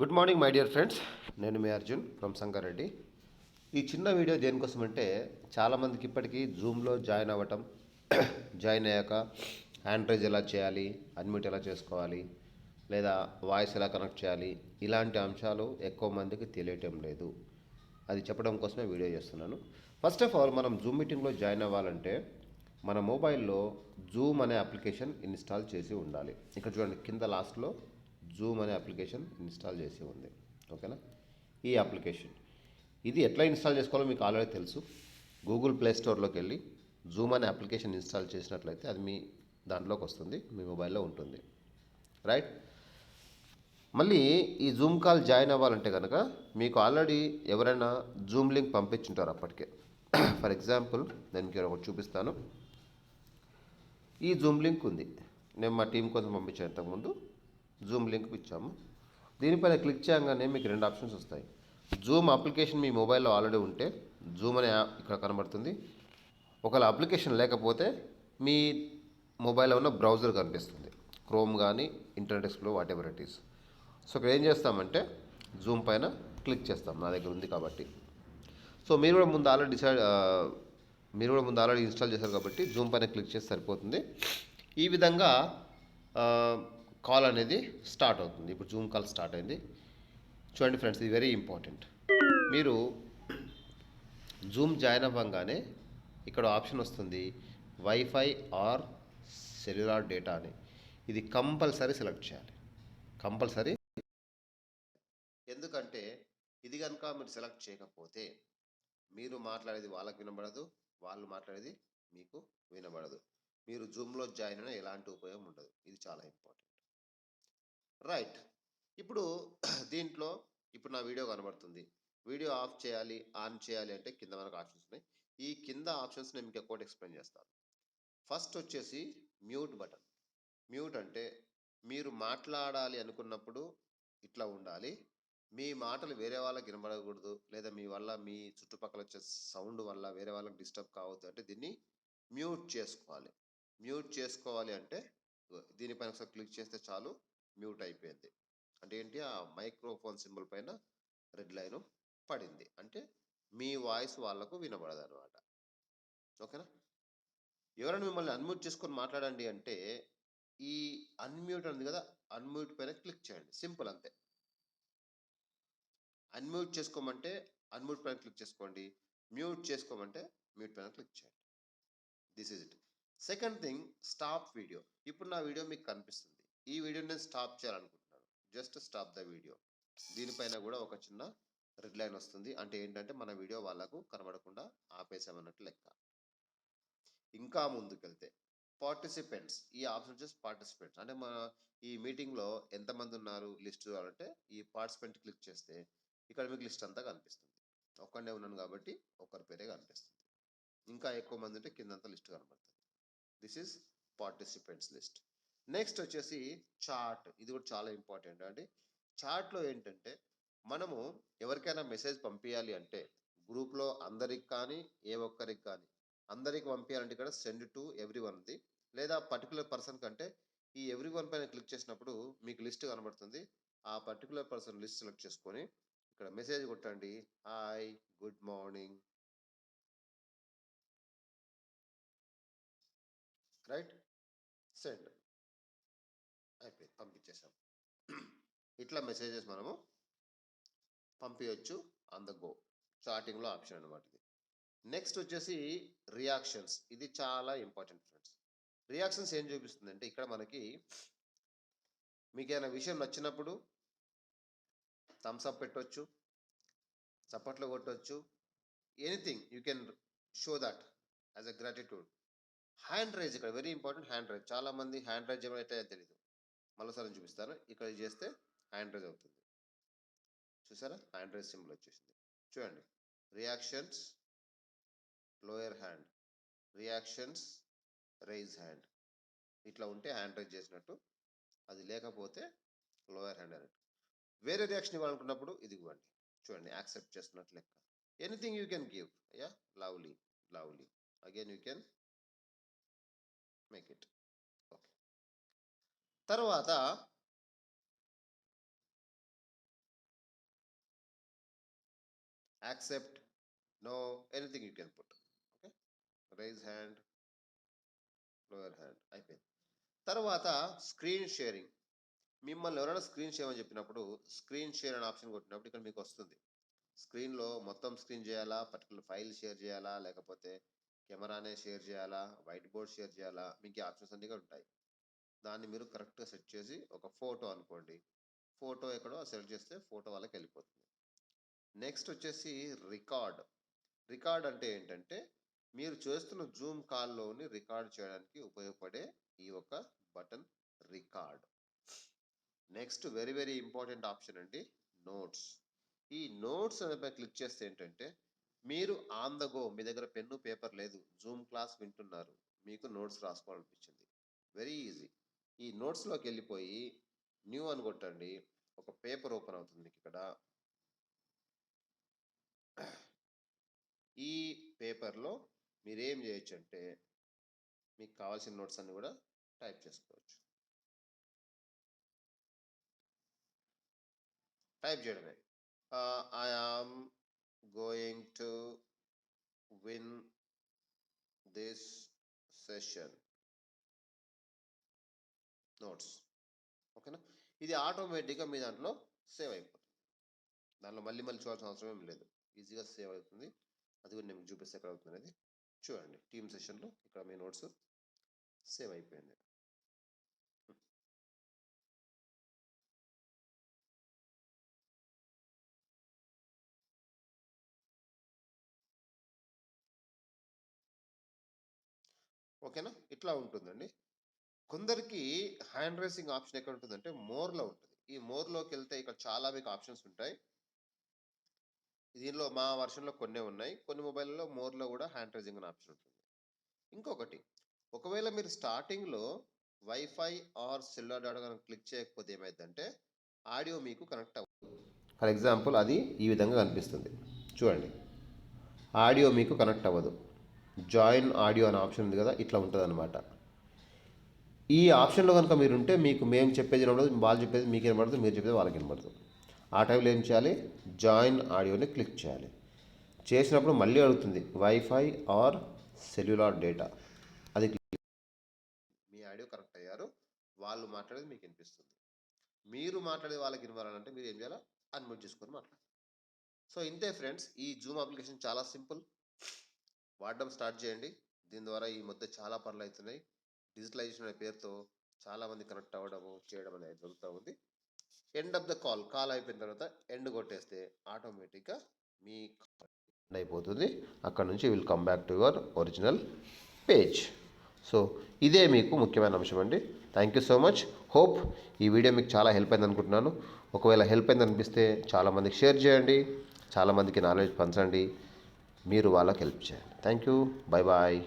Good morning my dear friends. నేను మీ Arjun from Sangareddy. ఈ చిన్న వీడియో దేనికోసం అంటే చాలామందికి ఇప్పటికీ జూమ్లో జాయిన్ అవ్వటం, జాయిన్ అయ్యాక హ్యాండ్ రైజ్ ఎలా చేయాలి, అన్మ్యూట్ ఎలా చేసుకోవాలి, లేదా వాయిస్ ఎలా కనెక్ట్ చేయాలి, ఇలాంటి అంశాలు ఎక్కువ మందికి తెలియటం లేదు. అది చెప్పడం కోసమే వీడియో చేస్తున్నాను. ఫస్ట్ ఆఫ్ ఆల్, మనం జూమ్ మీటింగ్లో జాయిన్ అవ్వాలంటే మన మొబైల్లో జూమ్ అనే అప్లికేషన్ ఇన్స్టాల్ చేసి ఉండాలి. ఇక్కడ చూడండి, కింద లాస్ట్లో జూమ్ అనే అప్లికేషన్ ఇన్స్టాల్ చేసి ఉంది. ఓకేనా? ఈ అప్లికేషన్ ఇది ఎట్లా ఇన్స్టాల్ చేసుకోవాలో మీకు ఆల్రెడీ తెలుసు. గూగుల్ ప్లే స్టోర్లోకి వెళ్ళి జూమ్ అనే అప్లికేషన్ ఇన్స్టాల్ చేసినట్లయితే అది మీ దాంట్లోకి వస్తుంది, మీ మొబైల్లో ఉంటుంది. రైట్? మళ్ళీ ఈ జూమ్ కాల్ జాయిన్ అవ్వాలంటే కనుక మీకు ఆల్రెడీ ఎవరైనా జూమ్ లింక్ పంపించుంటారు అప్పటికే. ఫర్ ఎగ్జాంపుల్, నేను మీకు ఒకటి చూపిస్తాను. ఈ జూమ్ లింక్ ఉంది, నేను మా టీం కోసం పంపించాను ఇంతకుముందు. జూమ్ లింక్ ఇచ్చాము. దీనిపైన క్లిక్ చేయగానే మీకు రెండు ఆప్షన్స్ వస్తాయి. జూమ్ అప్లికేషన్ మీ మొబైల్లో ఆల్రెడీ ఉంటే జూమ్ అనే యాప్ ఇక్కడ కనబడుతుంది. ఒకవేళ అప్లికేషన్ లేకపోతే మీ మొబైల్లో ఉన్న బ్రౌజర్ కనిపిస్తుంది, క్రోమ్ కానీ internet explorer, what ever it is. So ఇక్కడ ఏం చేస్తామంటే జూమ్ పైన క్లిక్ చేస్తాం, నా దగ్గర ఉంది కాబట్టి. సో మీరు కూడా ముందు ఆల్రెడీ ఇన్స్టాల్ చేశారు కాబట్టి జూమ్ పైన క్లిక్ చేస్తే సరిపోతుంది. ఈ విధంగా కాల్ అనేది స్టార్ట్ అవుతుంది. ఇప్పుడు జూమ్ కాల్ స్టార్ట్ అయింది. చూడండి ఫ్రెండ్స్, ఇది వెరీ ఇంపార్టెంట్. మీరు జూమ్ జాయిన్ అవ్వగానే ఇక్కడ ఆప్షన్ వస్తుంది, వైఫై ఆర్ సెల్యులార్ డేటా అని. ఇది కంపల్సరీ సెలెక్ట్ చేయాలి, కంపల్సరీ. ఎందుకంటే ఇది కనుక మీరు సెలెక్ట్ చేయకపోతే మీరు మాట్లాడేది వాళ్ళకి వినబడదు, వాళ్ళు మాట్లాడేది మీకు వినబడదు. మీరు జూమ్లో జాయిన్ అయినా ఎలాంటి ఉపయోగం ఉండదు. ఇది చాలా ఇంపార్టెంట్. రైట్. ఇప్పుడు దీంట్లో ఇప్పుడు నా వీడియో కనబడుతుంది. వీడియో ఆఫ్ చేయాలి, ఆన్ చేయాలి అంటే కింద మనకు ఆప్షన్స్ ఉన్నాయి. ఈ కింద ఆప్షన్స్ నేను మీకు ఎక్కువ ఎక్స్ప్లెయిన్ చేస్తాను. ఫస్ట్ వచ్చేసి మ్యూట్ బటన్. మ్యూట్ అంటే మీరు మాట్లాడాలి అనుకున్నప్పుడు ఇట్లా ఉండాలి, మీ మాటలు వేరే వాళ్ళకి వినబడకూడదు, లేదా మీ వల్ల మీ చుట్టుపక్కల వచ్చే సౌండ్ వల్ల వేరే వాళ్ళకి డిస్టర్బ్ కావద్దు అంటే దీన్ని మ్యూట్ చేసుకోవాలి. మ్యూట్ చేసుకోవాలి అంటే దీనిపైన ఒకసారి క్లిక్ చేస్తే చాలు, మ్యూట్ అయిపోయింది. అంటే ఏంటి, ఆ మైక్రోఫోన్ సింబల్ పైన రెడ్ లైన్ పడింది అంటే మీ వాయిస్ వాళ్ళకు వినబడదు అనమాట. ఓకేనా? ఎవరైనా మిమ్మల్ని అన్మ్యూట్ చేసుకొని మాట్లాడండి అంటే ఈ అన్మ్యూట్ ఉంది కదా, అన్మ్యూట్ పైన క్లిక్ చేయండి, సింపుల్ అంతే. అన్మ్యూట్ చేసుకోమంటే అన్మ్యూట్ పైన క్లిక్ చేసుకోండి, మ్యూట్ చేసుకోమంటే మ్యూట్ పైన క్లిక్ చేయండి. This is it. Second thing, stop video. ఇప్పుడు నా వీడియో మీకు కనిపిస్తుంది. ఈ వీడియోని నేను స్టాప్ చేయాలనుకుంటున్నాను. Just stop the video. దీనిపైన కూడా ఒక చిన్న రెడ్ లైన్ వస్తుంది, అంటే ఏంటంటే మన వీడియో వాళ్ళకు కనబడకుండా ఆపేసామన్నట్టు లెక్క. ఇంకా ముందుకెళ్తే పార్టిసిపెంట్స్, ఈ ఆప్షన్ వచ్చేసి పార్టిసిపెంట్స్ అంటే మన ఈ మీటింగ్లో ఎంతమంది ఉన్నారు లిస్ట్ అంటే ఈ పార్టిసిపెంట్ క్లిక్ చేస్తే ఇక్కడ మీకు లిస్ట్ అంతా కనిపిస్తుంది. ఒక్కడే ఉన్నాను కాబట్టి ఒక్కరి పేరే కనిపిస్తుంది. ఇంకా ఎక్కువ మంది ఉంటే కిందంతా లిస్ట్ కనబడుతుంది. This is participants list. Next వచ్చేసి చాట్. ఇది కూడా చాలా ఇంపార్టెంట్ అండి. చాట్లో ఏంటంటే మనము ఎవరికైనా మెసేజ్ పంపించాలి అంటే గ్రూప్లో అందరికి కానీ ఏ ఒక్కరికి కానీ అందరికి పంపించాలంటే ఇక్కడ సెండ్ టు ఎవ్రీ వన్ ఉంది, లేదా పర్టికులర్ పర్సన్ కంటే ఈ ఎవ్రీ వన్ పైన క్లిక్ చేసినప్పుడు మీకు లిస్ట్ కనబడుతుంది. ఆ పర్టికులర్ పర్సన్ లిస్ట్ సెలెక్ట్ చేసుకొని ఇక్కడ మెసేజ్ కొట్టండి, hi, good morning, right, send అయిపోయింది, పంపించేసాం. ఇట్లా మెసేజెస్ మనము పంపించవచ్చు ఆన్ ద గో. చాటింగ్లో ఆప్షన్ అనమాట ఇది. నెక్స్ట్ వచ్చేసి రియాక్షన్స్. ఇది చాలా ఇంపార్టెంట్ ఫ్రెండ్స్. రియాక్షన్స్ ఏం చూపిస్తుంది అంటే ఇక్కడ మనకి మీకు ఏమైనా విషయం నచ్చినప్పుడు థమ్స్ అప్ పెట్టవచ్చు, చప్పట్లు కొట్టవచ్చు, anything you can show that as a gratitude. Hand raise, ఇక్కడ వెరీ ఇంపార్టెంట్. హ్యాండ్ రైజ్, చాలా మంది హ్యాండ్ రైజ్ ఏమైతే తెలియదు. మరోసారి చూపిస్తాను. ఇక్కడ చేస్తే హ్యాండ్ రైజ్ అవుతుంది. చూసారా, హ్యాండ్ రైజ్ సింబల్ వచ్చేసింది. చూడండి, reactions, lower hand, reactions, raise hand. ఇట్లా ఉంటే హ్యాండ్ రైజ్ చేసినట్టు, అది లేకపోతే లోయర్ హ్యాండ్ అన్నట్టు. వేరే రియాక్షన్ ఇవ్వాలనుకున్నప్పుడు ఇది ఇవ్వండి. చూడండి, యాక్సెప్ట్ చేస్తున్నట్టు లెక్క. Anything you can give. Ya, lovely, lovely. Again you can make it. Okay. తర్వాత accept, no, anything you can put. Okay, raise hand, lower hand అయిపోయింది. తర్వాత స్క్రీన్ షేరింగ్. మిమ్మల్ని ఎవరైనా స్క్రీన్ షేర్ అని చెప్పినప్పుడు స్క్రీన్ షేర్ అనే ఆప్షన్ కొట్టినప్పుడు ఇక్కడ మీకు వస్తుంది. స్క్రీన్లో మొత్తం స్క్రీన్ చేయాలా, పర్టికులర్ ఫైల్ షేర్ చేయాలా, లేకపోతే కెమెరానే షేర్ చేయాలా, వైట్ బోర్డ్ షేర్ చేయాలా, మీకు ఈ ఆప్షన్స్ అన్నీ కూడా ఉంటాయి. దాన్ని మీరు కరెక్ట్గా సెట్ చేసి ఒక ఫోటో అనుకోండి, ఫోటో ఎక్కడో సెలెక్ట్ చేస్తే ఫోటో వాళ్ళకి వెళ్ళిపోతుంది. నెక్స్ట్ వచ్చేసి రికార్డ్. రికార్డ్ అంటే ఏంటంటే మీరు చేస్తున్న జూమ్ కాల్లోని రికార్డ్ చేయడానికి ఉపయోగపడే ఈ ఒక button record. Next very very important option అండి, నోట్స్. ఈ నోట్స్ అనేపై క్లిక్ చేస్తే ఏంటంటే మీరు ఆన్ ద గో, మీ దగ్గర పెన్ను పేపర్ లేదు, జూమ్ క్లాస్ వింటున్నారు, మీకు నోట్స్ రాసుకోవాలనిపించింది, వెరీ ఈజీ. ఈ నోట్స్లోకి వెళ్ళిపోయి న్యూ అని కొట్టండి, ఒక పేపర్ ఓపెన్ అవుతుంది మీకు ఇక్కడ. ఈ పేపర్లో మీరు ఏం చేయొచ్చు అంటే మీకు కావాల్సిన నోట్స్ అన్ని కూడా టైప్ చేసుకోవచ్చు. టైప్ చేయడమే, I am going to win this session notes. ఓకేనా, ఇది ఆటోమేటిక్గా మీ దాంట్లో సేవ్ అయిపోతుంది. దాంట్లో మళ్ళీ చూడాల్సిన అవసరం ఏం లేదు, ఈజీగా సేవ్ అవుతుంది. అది కూడా నేను చూపిస్తే ఎక్కడ అవుతుంది అనేది చూడండి. టీమ్ సెషన్లో ఇక్కడ మీ నోట్స్ సేవ్ అయిపోయింది. ఓకేనా, ఇట్లా ఉంటుందండి. కొందరికి హ్యాండ్ రైసింగ్ ఆప్షన్ ఎక్కడ ఉంటుందంటే మోర్లో ఉంటుంది. ఈ మోర్లోకి వెళ్తే ఇక్కడ చాలా మీకు ఆప్షన్స్ ఉంటాయి. దీనిలో మా వర్షన్లో కొన్ని ఉన్నాయి, కొన్ని మొబైల్లో మోర్లో కూడా హ్యాండ్ రైజింగ్ అనే ఆప్షన్ ఉంటుంది. ఇంకొకటి, ఒకవేళ మీరు స్టార్టింగ్లో వైఫై ఆర్ సెల్యులార్ డేటా కనుక క్లిక్ చేయకపోతే ఏమైందంటే ఆడియో మీకు కనెక్ట్ అవ్వదు. ఫర్ ఎగ్జాంపుల్ అది ఈ విధంగా కనిపిస్తుంది చూడండి, ఆడియో మీకు కనెక్ట్ అవ్వదు. జాయిన్ ఆడియో అనే ఆప్షన్ ఉంది కదా, ఇట్లా ఉంటుంది అనమాట. ఈ ఆప్షన్లో కనుక మీరు ఉంటే మీకు మేము చెప్పేది వినబడదు, వాళ్ళు చెప్పేది మీకు వినబడదు, మీరు చెప్పేది వాళ్ళకి వినబడదు. ఆ టైంలో ఏం చేయాలి, జాయిన్ ఆడియోని క్లిక్ చేయాలి. చేసినప్పుడు మళ్ళీ అడుగుతుంది వైఫై ఆర్ సెల్యులార్ డేటా, అది మీ ఆడియో కనెక్ట్ అయ్యారు, వాళ్ళు మాట్లాడేది మీకు వినిపిస్తుంది. మీరు మాట్లాడేది వాళ్ళకి వినవాలంటే మీరు ఏం చేయాలి, అన్మ్యూట్ చేసుకొని మాట్లాడాలి. సో ఇంతే ఫ్రెండ్స్, ఈ జూమ్ అప్లికేషన్ చాలా సింపుల్, వాడడం స్టార్ట్ చేయండి. దీని ద్వారా ఈ మధ్య చాలా పనులు అవుతున్నాయి. డిజిటలైజేషన్ అనే పేరుతో చాలామంది కనెక్ట్ అవ్వడము చేయడం అనేది జరుగుతూ ఉంది. ఎండ్ ఆఫ్ ద కాల్ అయిపోయిన తర్వాత ఎండ్ కొట్టేస్తే ఆటోమేటిక్గా మీ ఎండ్ అయిపోతుంది. అక్కడ నుంచి will come back to your original page. So ఇదే మీకు ముఖ్యమైన అంశం అండి. Thank you so much. Hope ఈ వీడియో మీకు చాలా హెల్ప్ అయింది అనుకుంటున్నాను. ఒకవేళ హెల్ప్ అయింది అనిపిస్తే చాలామందికి షేర్ చేయండి, చాలామందికి నాలెడ్జ్ పంచండి, మీరు వాళ్ళకి హెల్ప్ చేయండి. Thank you, bye bye.